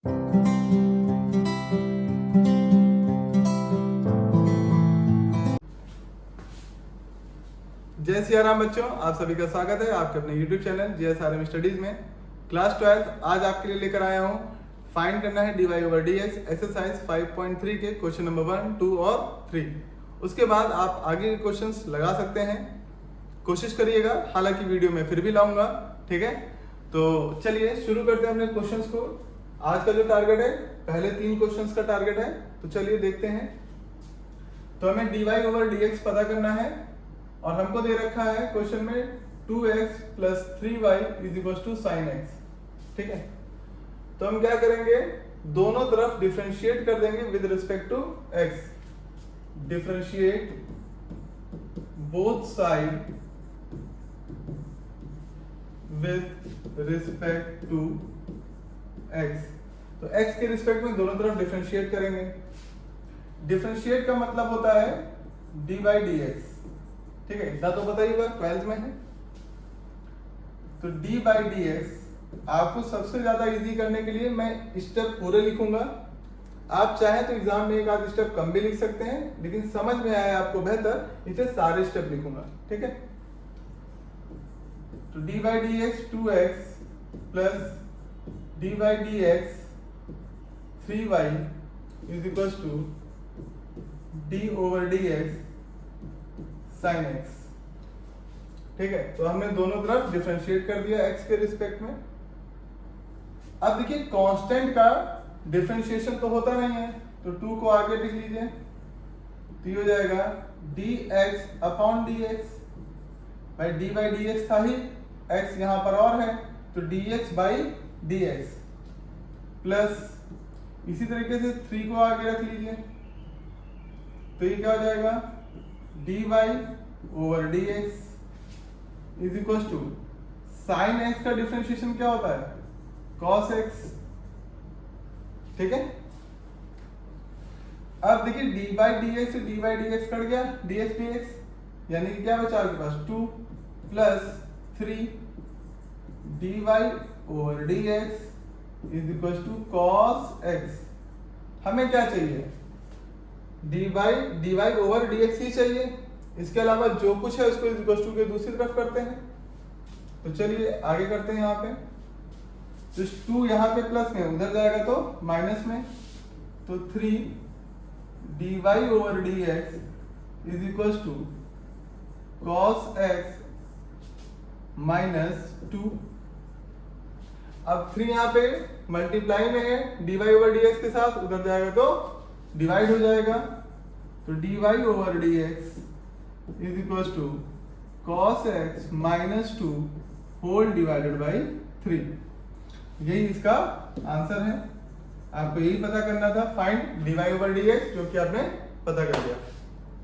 जय सिया राम बच्चों, आप सभी का स्वागत है आपके अपने YouTube चैनल JSRM स्टडीज में। क्लास 12 आज आपके लिए लेकर आया हूँ। फाइंड करना है dy over dx एक्सरसाइज 5.3 के क्वेश्चन नंबर 1, 2 और 3। उसके बाद आप आगे के क्वेश्चंस लगा सकते हैं, कोशिश करिएगा। हालांकि वीडियो में फिर भी लाऊंगा, ठीक है। तो चलिए शुरू करते हैं अपने क्वेश्चंस को। आज का जो टारगेट है, पहले 3 क्वेश्चंस का टारगेट है, तो चलिए देखते हैं। तो हमें dy over dx पता करना है और हमको दे रखा है क्वेश्चन में 2x plus 3y is equals to sin x, ठीक है। तो हम क्या करेंगे, दोनों तरफ डिफरेंशिएट कर देंगे with respect to x। Differentiate both side with respect to x। तो x के रिस्पेक्ट में दोनों तरफ डिफरेंशिएट करेंगे। डिफरेंशिएट का मतलब होता है dy dx, ठीक है। इतना तो बताइएगा, 12th में है। तो d by dx आपको सबसे ज्यादा इजी करने के लिए मैं स्टेप पूरे लिखूंगा। आप चाहें तो एग्जाम में एक आध स्टेप कम भी लिख सकते हैं, लेकिन समझ में आए आपको बेहतर इसे सारे स्टेप लिखूंगा, ठीक है। तो d by dx 2x plus d by dx 3y is equals to d over dx sin x, ठीक है। तो हमने दोनों तरफ डिफरेंशिएट कर दिया x के रिस्पेक्ट में। अब देखिए कांस्टेंट का डिफरेंशिएशन तो होता नहीं है, तो 2 को आगे लिख लीजिए। तो ये हो जाएगा dx अपॉन dx। भाई d by dx था ही, x यहां पर और है, तो dx by dx प्लस इसी तरीके से 3 को आगे रख लीजिए। तो ये क्या हो जाएगा, dy over dx is equal to sine x का डिफरेंशिएशन क्या होता है, cos x, ठीक है। अब देखिए d by dx से d by dx कट गया, dx dx, यानी कि क्या बचा आपके पास 2 plus 3 dy over dx is equal to cos x। हमें क्या चाहिए, dy over dx ही चाहिए, इसके अलावा जो कुछ है उसको इक्वल टू के दूसरी तरफ करते हैं। तो चलिए आगे करते हैं। यहाँ पे तो 2 यहाँ पे प्लस में, उधर जाएगा तो माइनस में, तो 3 dy over dx is equal to cos x minus 2। अब 3 यहाँ पे मल्टीप्लाई में है dy over dx के साथ, उधर जाएगा तो डिवाइड हो जाएगा। तो dy over dx is equal to cos x minus 2 whole divided by 3। यही इसका आंसर है। आपको यही पता करना था, फाइंड dy over dx, जो कि आपने पता कर लिया।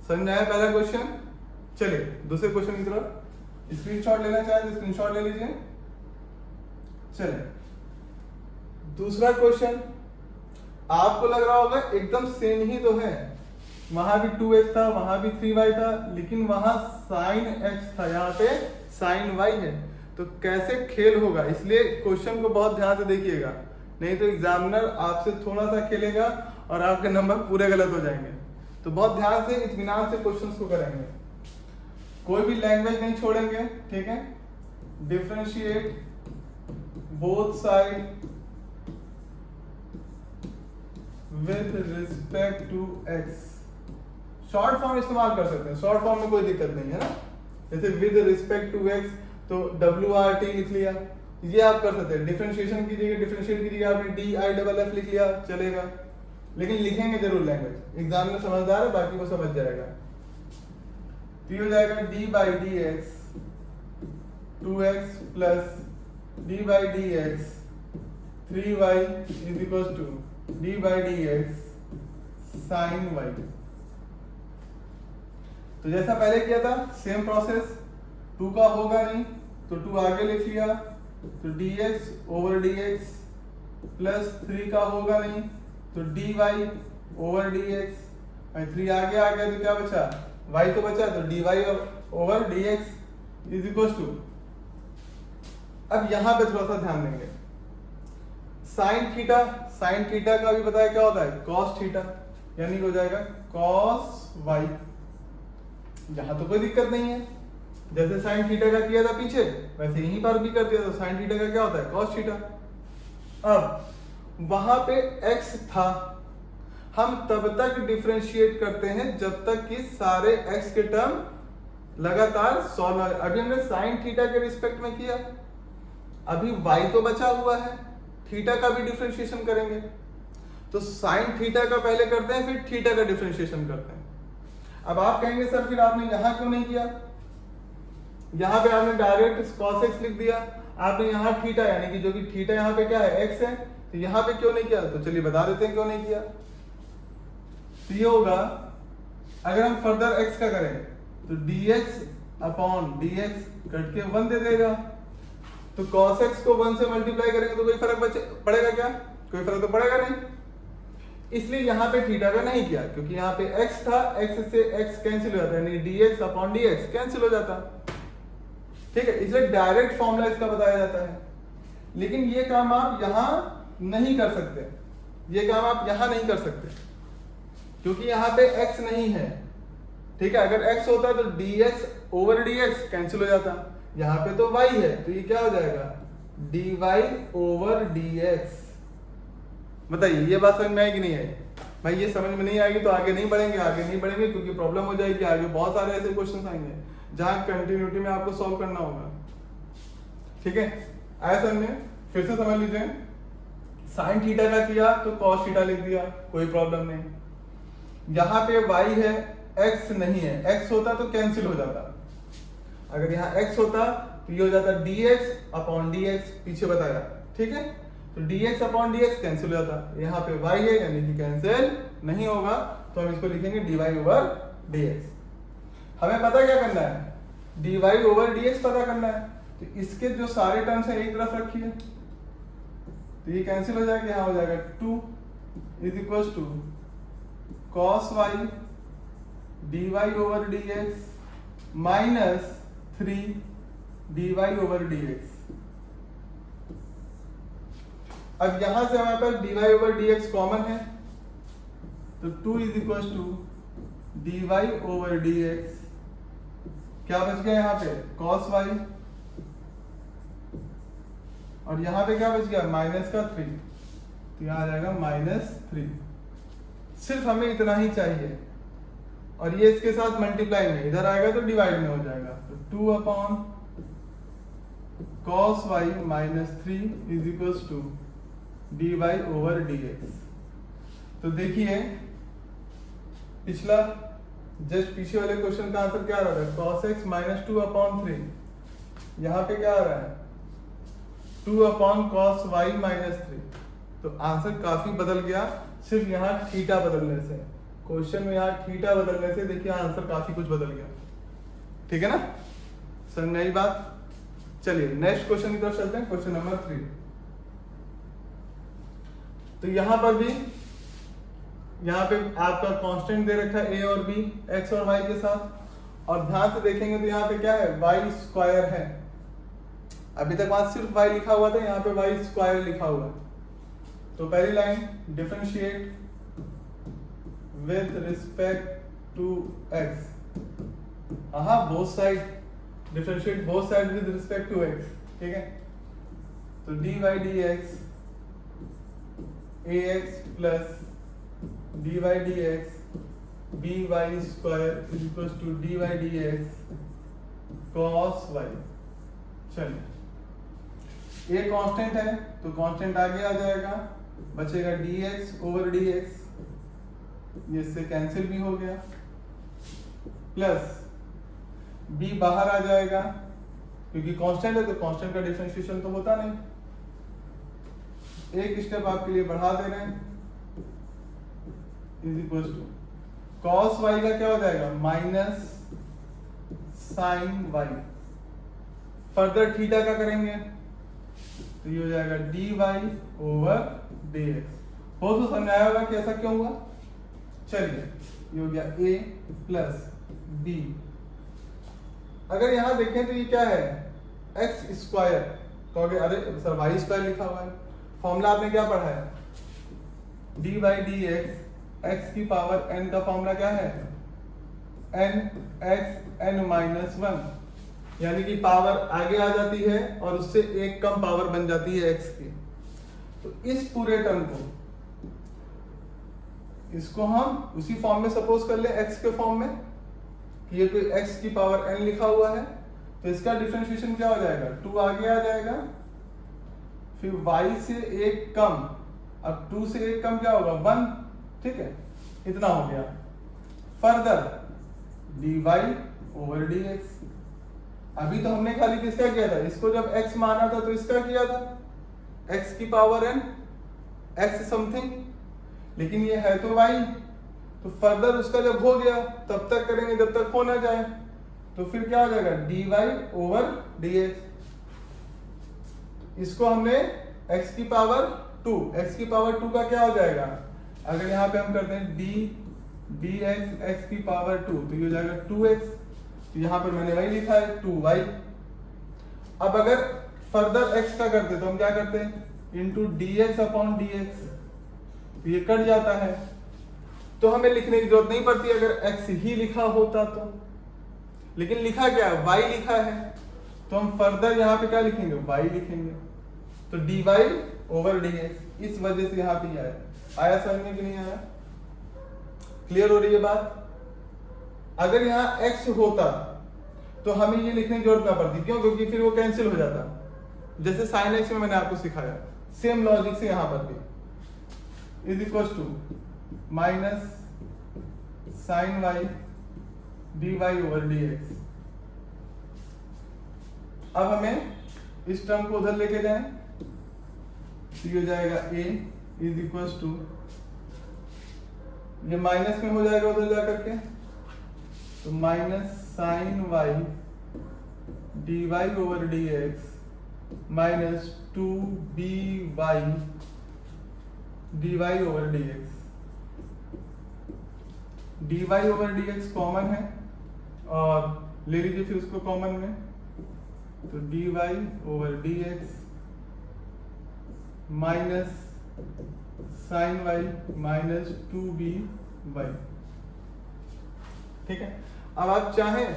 समझ में आया पहला क्वेश्चन। चलिए दूसरे क्वेश्चन की तरफ। स्क्रीनशॉट लेना चाहें तो स्क्रीनशॉट ले लीजिए। चलिए दूसरा क्वेश्चन, आपको लग रहा होगा एकदम सेम ही तो है, वहां भी 2x था, वहां भी 3y था, लेकिन वहां sin x था, यहाँ पे sin y है। तो कैसे खेल होगा, इसलिए क्वेश्चन को बहुत ध्यान से देखिएगा, नहीं तो एग्जामिनर आपसे थोड़ा सा खेलेगा और आपके नंबर पूरे गलत हो जाएंगे। तो बहुत ध्यान से, इत्मीनान से क्वेश्चंस को करेंगे, कोई भी लैंग्वेज नहीं छोड़ेंगे, ठीक है। Differentiate both side with respect to x। Short form इस्तेमाल कर सकते हैं, शॉर्ट फॉर्म में कोई दिक्कत नहीं है ना। जैसे विद रिस्पेक्ट टू x तो WRT लिख लिया, ये आप कर सकते हैं। डिफरेंशिएशन कीजिएगा, डिफरेंशिएट कीजिएगा, आपने DIFF लिख लिया, चलेगा, लेकिन लिखेंगे जरूर लैंग्वेज। एग्जाम में समझदार है, बाकी वो समझ जाएगा। तो ये हो जाएगा d by dx 2x plus d by dx 3y is equal to d by dx sin y। तो जैसा पहले किया था सेम प्रोसेस, 2 का होगा नहीं तो 2 आगे लिख लिया, तो dx over dx प्लस 3 का होगा नहीं तो dy over dx, 3 आगे आ गया तो क्या बचा, y तो बचा, तो dy over dx is equal to. अब यहां पे थोड़ा सा ध्यान देंगे, साइन थीटा साइन थीटा का भी बताया क्या होता है, कॉस थीटा, यानी हो जाएगा कॉस वाई। यहां तो कोई दिक्कत नहीं है, जैसे साइन थीटा का किया था पीछे वैसे यहीं पर भी कर दिया, तो साइन थीटा का क्या होता है, कॉस थीटा। अब वहां पे x था, हम तब तक डिफरेंशिएट करते हैं जब तक कि सारे x के टर्म लगातार सॉल्व। अभी हमने साइन थीटा के रिस्पेक्ट में किया, अभी y तो बचा हुआ है, थीटा का भी डिफरेंशिएशन करेंगे। तो साइन थीटा का पहले करते हैं, फिर थीटा का डिफरेंशिएशन करते हैं। अब आप कहेंगे सर फिर आपने यहां क्यों नहीं किया, यहां पे आपने डायरेक्ट cos x लिख दिया, आपने यहां थीटा यानी कि जो कि थीटा यहां पे क्या है x है, तो यहां पे क्यों नहीं किया, तो चलिए बता देते हैं क्यों नहीं किया। तो ये होगा, अगर हम फर्दर x का करें तो dx अपॉन dx कट के 1 दे देगा, तो cos x को 1 से मल्टीप्लाई करेंगे तो कोई फर्क पड़ेगा क्या, कोई फर्क तो पड़ेगा नहीं। इसलिए यहां पे थीटा का नहीं किया, क्योंकि यहां पे x था, x से x कैंसिल हो जाता है, यानी dx अपॉन dx कैंसिल हो जाता, ठीक है। इसलिए डायरेक्ट फॉर्मूला इसका बताया जाता है। लेकिन ये काम आप यहां नहीं कर सकते, ये काम आप यहां नहीं कर सकते, क्योंकि यहां पे x नहीं है, ठीक है। अगर x होता तो dx ओवर dx कैंसिल हो जाता, यहां पे तो y है, तो ये क्या हो जाएगा, dy ओवर dx। बताइए ये बात समझ में आएगी नहीं आई, भाई ये समझ में नहीं आएगी तो आगे नहीं बढ़ेंगे, क्योंकि प्रॉब्लम हो जाएगी, आगे बहुत सारे ऐसे क्वेश्चन आएंगे जहां कंटिन्यूटी में आपको सॉल्व करना होगा, ठीक है। आया समझ में, फिर से समझ लीजिए, साइन थीटा का किया तो कॉस थीटा लिख दिया, कोई प्रॉब्लम नहीं। यहाँ पे y है, x नहीं है, x होता तो कैंसिल हो जाता, अगर यहाँ x होता तो ये हो जाता dx अपॉन dx, पीछे बताया, ठीक है। तो dx अपॉन dx कैंसिल हो जाता, यहाँ पे y है यानी कि कैंसिल नहीं होगा, तो हम इसको लिखेंगे dy ओवर dx। हमें पता क्या करना है, dy ओवर dx पता करना है, तो इसके जो सारे टर्म्स हैं एक तरफ रखिए, तो ये कैंसिल हो जाएगा, यहाँ हो जाएगा 2 is equal to cos y dy over dx minus 3 dy over dx। अब यहां से हमारे पास dy ओवर dx कॉमन है, तो 2 is equal to dy over dx, क्या बच गया यहाँ पे cos y, और यहाँ पे क्या बच गया माइनस का 3, तो यहाँ आ जाएगा -3। सिर्फ हमें इतना ही चाहिए, और ये इसके साथ मल्टीप्लाई में इधर आएगा तो डिवाइड में हो जाएगा, तो 2 upon cos y -3 is equal to dy over dx। तो देखिए पिछला जस्ट पीछे वाले क्वेश्चन का आंसर क्या आ रहा है, cos x -2 अपॉन 3, यहाँ पे क्या आ रहा है 2 अपॉन cos y -3, तो आंसर काफी बदल गया सिर्फ यहाँ थीटा बदलने से, क्वेश्चन में यहाँ थीटा बदलने से देखिए आंसर काफी कुछ बदल गया, ठीक है ना, समझ में आई बात। चलिए नेक्स्ट क्वेश्चन की तरफ चलते हैं, क्वेश्चन नंबर 3। तो यहाँ पर भी यहाँ पे आपका कांस्टेंट दे रखा है a और b, x और y के साथ, और ध्यान से देखेंगे तो यहाँ पे क्या है y स्क्वायर है, अभी तक वहां सिर्फ y लिखा हुआ था, यहाँ पे y स्क्वायर लिखा हुआ है। तो पहली line differentiate with respect to x, हाँ both side, differentiate both side with respect to x, ठीक है। तो dy dx ax plus dy dx by square is equal to dy dx cos y। चलिए ये कांस्टेंट है तो constant आगे आ जाएगा, बचेगा dx ओवर dx, ये इससे कैंसिल भी हो गया, प्लस b बाहर आ जाएगा, क्योंकि कांस्टेंट है तो कांस्टेंट का डिफरेंशिएशन तो होता नहीं। एक स्टेप आपके लिए बढ़ा दे रहे हैं, is equal to cos y का क्या हो जाएगा minus sine y, further theta का करेंगे तो ये हो जाएगा dy ओवर dx। हो तो समझ आया होगा कि ऐसा क्यों हुआ। चलिए ये हो गया a प्लस b, अगर यहां देखें तो ये क्या है x स्क्वायर, कहोगे अरे सर y स्क्वायर लिखा हुआ है, फॉर्मूला आपने क्या पढ़ा है डी बाई डी एक्स की पावर n का फॉर्मूला क्या है, n x n माइनस 1, यानी कि पावर आगे आ जाती है और उससे एक कम पावर बन जाती है x की। तो इस पूरे टर्म को, इसको हम उसी फॉर्म में सपोज कर ले x के फॉर्म में कि ये कोई x की पावर n लिखा हुआ है, तो इसका डिफरेंशिएशन क्या हो जाएगा, 2 आगे आ जाएगा, फिर y से एक कम, अब 2 से एक कम क्या होगा 1, ठीक है, इतना हो गया। फर्दर dy ओवर dx, अभी तो हमने खाली किसका किया था, इसको जब x माना था तो इसका किया था x की पावर n x समथिंग, लेकिन ये है तो y, तो फर्दर उसका जब हो गया तब तक करेंगे जब तक हो ना जाए, तो फिर क्या हो जाएगा dy ओवर dx। इसको हमने x की पावर 2, x की पावर 2 का क्या हो जाएगा, अगर यहाँ पे हम करते हैं dx x की पावर 2 तो ये हो जाएगा 2x, तो यहाँ पर मैंने वही लिखा है 2y। अब अगर फर्दर x का करते तो हम क्या करते हैं इंटू dx अपॉन dx, तो ये कट जाता है, तो हमें लिखने की जरूरत नहीं पड़ती अगर x ही लिखा होता तो, लेकिन लिखा क्या है y लिखा है, तो हम फर्दर यहाँ पे क्या लिखेंगे y लिखेंगे, तो dy ओवर dx, इस वजह से यहाँ पे आया समझ में कि नहीं आया, क्लियर हो रही है बात। अगर यहाँ x होता तो हमें ये लिखने की जरूरत ना पड़ती, क्यों, क्योंकि फिर वो कैंसिल हो जाता, जैसे sin x में मैंने आपको सिखाया, सेम लॉजिक से यहाँ पर भी is equal to minus sine y dy over dx। अब हमें इस टर्म को उधर लेके जाएं, तो ये हो जाएगा a इज इक्वल टू, ये माइनस में हो जाएगा उधर जा करके, तो minus sine y dy over dx minus 2by dy over dx। dy over dx common है और ले लीजिए फिर उसको कॉमन में, तो dy over dx minus sine y minus 2by, ठीक है। अब आप चाहें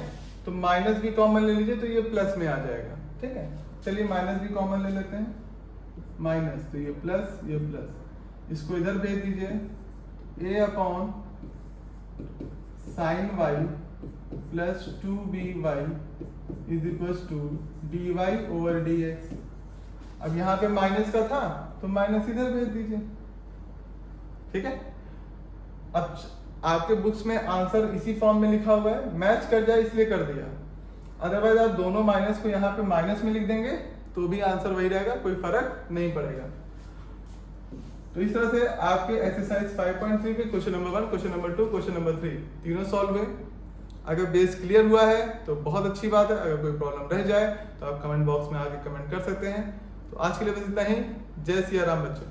तो माइनस भी कॉमन ले लीजिए तो ये प्लस में आ जाएगा, ठीक है। चलिए माइनस भी कॉमन ले लेते हैं, माइनस तो ये प्लस, इसको इधर भेज दीजिए, a upon sine y plus 2by is equal to dy over dx। अब यहाँ पे माइनस का था तो माइनस इधर भेज दीजिए, ठीक है। अब आपके बुक्स में आंसर इसी फॉर्म में लिखा हुआ है, मैच कर जाए इसलिए कर दिया, अदरवाइज आप दोनों माइनस को यहाँ पे माइनस में लिख देंगे तो भी आंसर वही रहेगा, कोई फर्क नहीं पड़ेगा। तो इस तरह से आपके एक्सरसाइज 5.3 के question number 1, question number 2, question number 3 तीनों सॉल्व हुए। अगर बेस क्लियर हुआ है तो बहुत अच्छी बात है, अगर कोई प्रॉब्लम रह जाए तो आप कमेंट बॉक्स में आके कमेंट कर सकते हैं। तो आज के लिए बस इतना ही। जय सिया राम बच्चों।